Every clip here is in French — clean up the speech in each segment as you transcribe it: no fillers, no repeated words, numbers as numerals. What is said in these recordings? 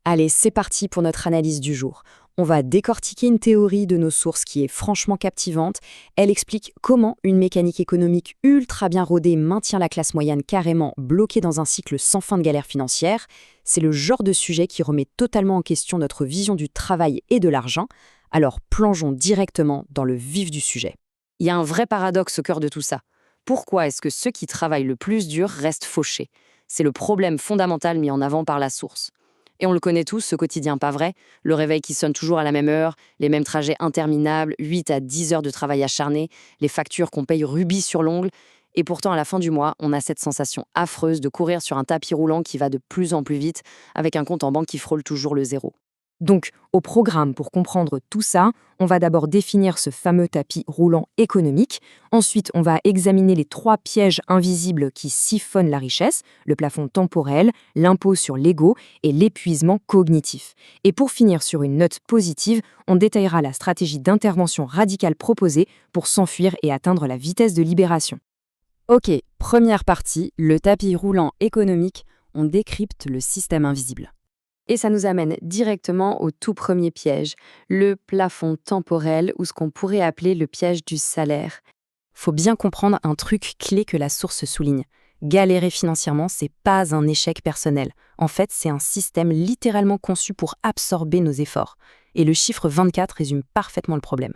Allez, c'est parti pour notre analyse du jour. On va décortiquer une théorie de nos sources qui est franchement captivante. Elle explique comment une mécanique économique ultra bien rodée maintient la classe moyenne carrément bloquée dans un cycle sans fin de galère financière. C'est le genre de sujet qui remet totalement en question notre vision du travail et de l'argent. Alors plongeons directement dans le vif du sujet. Il y a un vrai paradoxe au cœur de tout ça. Pourquoi est-ce que ceux qui travaillent le plus dur restent fauchés? C'est le problème fondamental mis en avant par la source. Et on le connaît tous, ce quotidien pas vrai, le réveil qui sonne toujours à la même heure, les mêmes trajets interminables, 8 à 10 heures de travail acharné, les factures qu'on paye rubis sur l'ongle. Et pourtant, à la fin du mois, on a cette sensation affreuse de courir sur un tapis roulant qui va de plus en plus vite, avec un compte en banque qui frôle toujours le zéro. Donc, au programme, pour comprendre tout ça, on va d'abord définir ce fameux tapis roulant économique. Ensuite, on va examiner les 3 pièges invisibles qui siphonnent la richesse, le plafond temporel, l'impôt sur l'ego et l'épuisement cognitif. Et pour finir sur une note positive, on détaillera la stratégie d'intervention radicale proposée pour s'enfuir et atteindre la vitesse de libération. Ok, première partie, le tapis roulant économique, on décrypte le système invisible. Et ça nous amène directement au tout premier piège, le plafond temporel ou ce qu'on pourrait appeler le piège du salaire. Faut bien comprendre un truc clé que la source souligne. Galérer financièrement, c'est pas un échec personnel. En fait, c'est un système littéralement conçu pour absorber nos efforts. Et le chiffre 24 résume parfaitement le problème.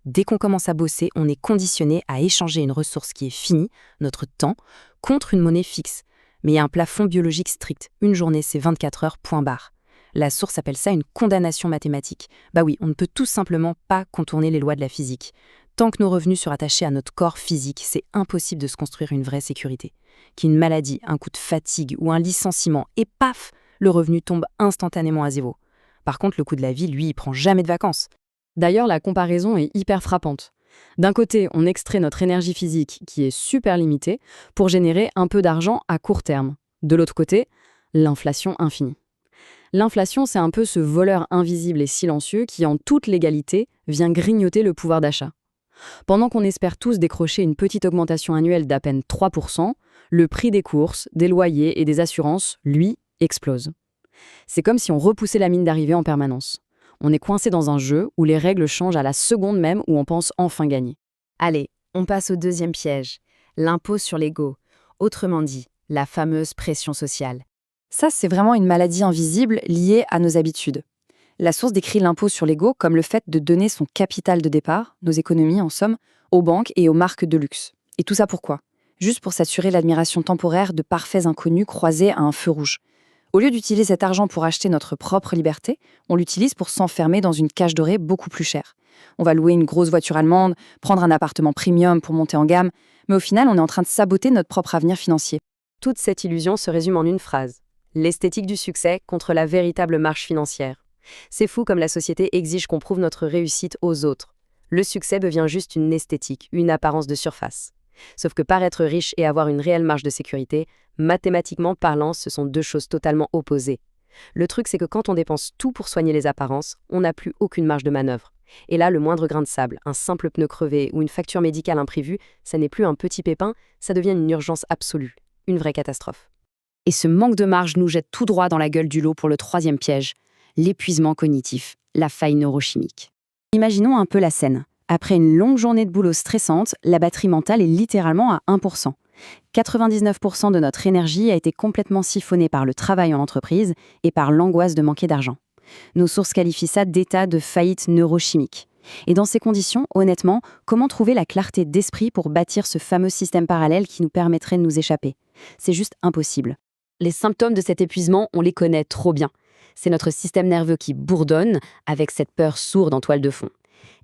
Dès qu'on commence à bosser, on est conditionné à échanger une ressource qui est finie, notre temps, contre une monnaie fixe. Mais il y a un plafond biologique strict. Une journée, c'est 24 heures, point barre. La source appelle ça une condamnation mathématique. Bah oui, on ne peut tout simplement pas contourner les lois de la physique. Tant que nos revenus sont attachés à notre corps physique, c'est impossible de se construire une vraie sécurité. Qu'une maladie, un coup de fatigue ou un licenciement, et paf, le revenu tombe instantanément à zéro. Par contre, le coût de la vie, lui, il prend jamais de vacances. D'ailleurs, la comparaison est hyper frappante. D'un côté, on extrait notre énergie physique, qui est super limitée, pour générer un peu d'argent à court terme. De l'autre côté, l'inflation infinie. L'inflation, c'est un peu ce voleur invisible et silencieux qui, en toute légalité, vient grignoter le pouvoir d'achat. Pendant qu'on espère tous décrocher une petite augmentation annuelle d'à peine 3%, le prix des courses, des loyers et des assurances, lui, explose. C'est comme si on repoussait la ligne d'arrivée en permanence. On est coincé dans un jeu où les règles changent à la seconde même où on pense enfin gagner. Allez, on passe au deuxième piège, l'impôt sur l'ego, autrement dit, la fameuse pression sociale. Ça, c'est vraiment une maladie invisible liée à nos habitudes. La source décrit l'impôt sur l'ego comme le fait de donner son capital de départ, nos économies en somme, aux banques et aux marques de luxe. Et tout ça pourquoi? Juste pour s'assurer l'admiration temporaire de parfaits inconnus croisés à un feu rouge. Au lieu d'utiliser cet argent pour acheter notre propre liberté, on l'utilise pour s'enfermer dans une cage dorée beaucoup plus chère. On va louer une grosse voiture allemande, prendre un appartement premium pour monter en gamme, mais au final, on est en train de saboter notre propre avenir financier. Toute cette illusion se résume en une phrase. L'esthétique du succès contre la véritable marche financière. C'est fou comme la société exige qu'on prouve notre réussite aux autres. Le succès devient juste une esthétique, une apparence de surface. Sauf que paraître riche et avoir une réelle marge de sécurité, mathématiquement parlant, ce sont deux choses totalement opposées. Le truc, c'est que quand on dépense tout pour soigner les apparences, on n'a plus aucune marge de manœuvre. Et là, le moindre grain de sable, un simple pneu crevé ou une facture médicale imprévue, ça n'est plus un petit pépin, ça devient une urgence absolue, une vraie catastrophe. Et ce manque de marge nous jette tout droit dans la gueule du lot pour le troisième piège, l'épuisement cognitif, la faille neurochimique. Imaginons un peu la scène. Après une longue journée de boulot stressante, la batterie mentale est littéralement à 1%. 99% de notre énergie a été complètement siphonnée par le travail en entreprise et par l'angoisse de manquer d'argent. Nos sources qualifient ça d'état de faillite neurochimique. Et dans ces conditions, honnêtement, comment trouver la clarté d'esprit pour bâtir ce fameux système parallèle qui nous permettrait de nous échapper? C'est juste impossible. Les symptômes de cet épuisement, on les connaît trop bien. C'est notre système nerveux qui bourdonne avec cette peur sourde en toile de fond.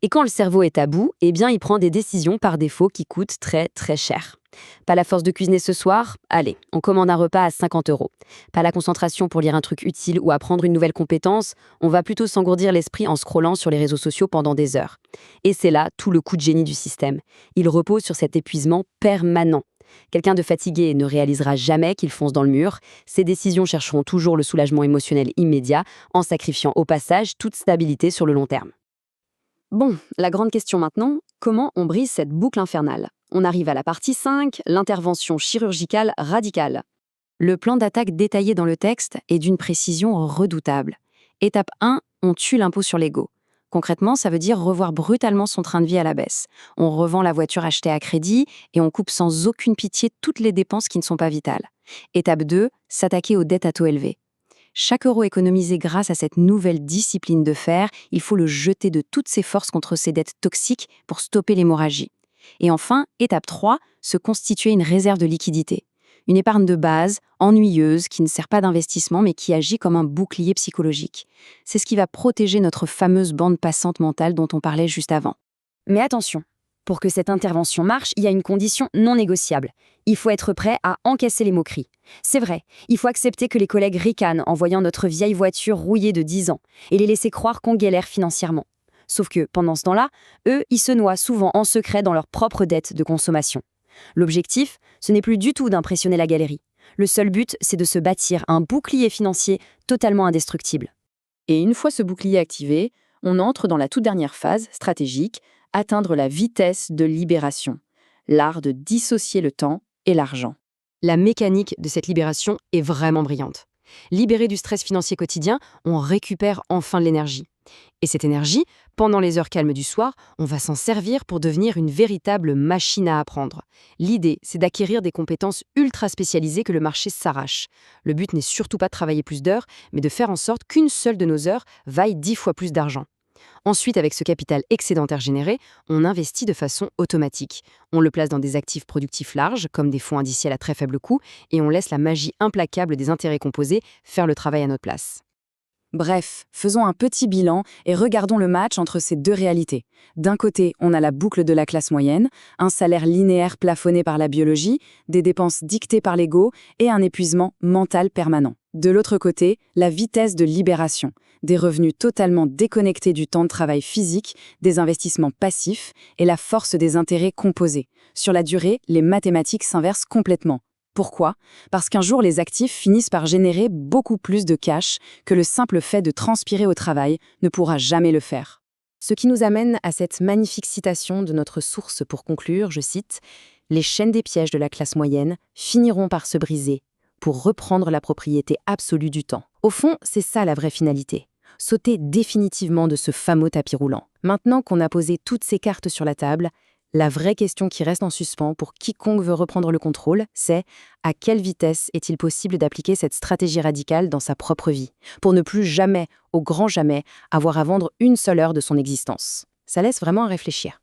Et quand le cerveau est à bout, eh bien, il prend des décisions par défaut qui coûtent très très cher. Pas la force de cuisiner ce soir? Allez, on commande un repas à 50 €. Pas la concentration pour lire un truc utile ou apprendre une nouvelle compétence? On va plutôt s'engourdir l'esprit en scrollant sur les réseaux sociaux pendant des heures. Et c'est là tout le coup de génie du système. Il repose sur cet épuisement permanent. Quelqu'un de fatigué ne réalisera jamais qu'il fonce dans le mur. Ses décisions chercheront toujours le soulagement émotionnel immédiat, en sacrifiant au passage toute stabilité sur le long terme. Bon, la grande question maintenant, comment on brise cette boucle infernale? On arrive à la partie 5, l'intervention chirurgicale radicale. Le plan d'attaque détaillé dans le texte est d'une précision redoutable. Étape 1, on tue l'impôt sur l'ego. Concrètement, ça veut dire revoir brutalement son train de vie à la baisse. On revend la voiture achetée à crédit et on coupe sans aucune pitié toutes les dépenses qui ne sont pas vitales. Étape 2, s'attaquer aux dettes à taux élevés. Chaque euro économisé grâce à cette nouvelle discipline de fer, il faut le jeter de toutes ses forces contre ces dettes toxiques pour stopper l'hémorragie. Et enfin, étape 3, se constituer une réserve de liquidité. Une épargne de base, ennuyeuse, qui ne sert pas d'investissement mais qui agit comme un bouclier psychologique. C'est ce qui va protéger notre fameuse bande passante mentale dont on parlait juste avant. Mais attention, pour que cette intervention marche, il y a une condition non négociable. Il faut être prêt à encaisser les moqueries. C'est vrai, il faut accepter que les collègues ricanent en voyant notre vieille voiture rouillée de 10 ans et les laisser croire qu'on galère financièrement. Sauf que, pendant ce temps-là, eux, ils se noient souvent en secret dans leurs propres dettes de consommation. L'objectif, ce n'est plus du tout d'impressionner la galerie. Le seul but, c'est de se bâtir un bouclier financier totalement indestructible. Et une fois ce bouclier activé, on entre dans la toute dernière phase stratégique, atteindre la vitesse de libération, l'art de dissocier le temps et l'argent. La mécanique de cette libération est vraiment brillante. Libéré du stress financier quotidien, on récupère enfin de l'énergie. Et cette énergie, pendant les heures calmes du soir, on va s'en servir pour devenir une véritable machine à apprendre. L'idée, c'est d'acquérir des compétences ultra spécialisées que le marché s'arrache. Le but n'est surtout pas de travailler plus d'heures, mais de faire en sorte qu'une seule de nos heures vaille 10 fois plus d'argent. Ensuite, avec ce capital excédentaire généré, on investit de façon automatique. On le place dans des actifs productifs larges, comme des fonds indiciels à très faible coût, et on laisse la magie implacable des intérêts composés faire le travail à notre place. Bref, faisons un petit bilan et regardons le match entre ces deux réalités. D'un côté, on a la boucle de la classe moyenne, un salaire linéaire plafonné par la biologie, des dépenses dictées par l'ego et un épuisement mental permanent. De l'autre côté, la vitesse de libération, des revenus totalement déconnectés du temps de travail physique, des investissements passifs et la force des intérêts composés. Sur la durée, les mathématiques s'inversent complètement. Pourquoi ? Parce qu'un jour, les actifs finissent par générer beaucoup plus de cash que le simple fait de transpirer au travail ne pourra jamais le faire. Ce qui nous amène à cette magnifique citation de notre source pour conclure, je cite « Les chaînes des pièges de la classe moyenne finiront par se briser pour reprendre la propriété absolue du temps. » Au fond, c'est ça la vraie finalité. Sauter définitivement de ce fameux tapis roulant. Maintenant qu'on a posé toutes ces cartes sur la table, la vraie question qui reste en suspens pour quiconque veut reprendre le contrôle, c'est à quelle vitesse est-il possible d'appliquer cette stratégie radicale dans sa propre vie, pour ne plus jamais, au grand jamais, avoir à vendre une seule heure de son existence. Ça laisse vraiment à réfléchir.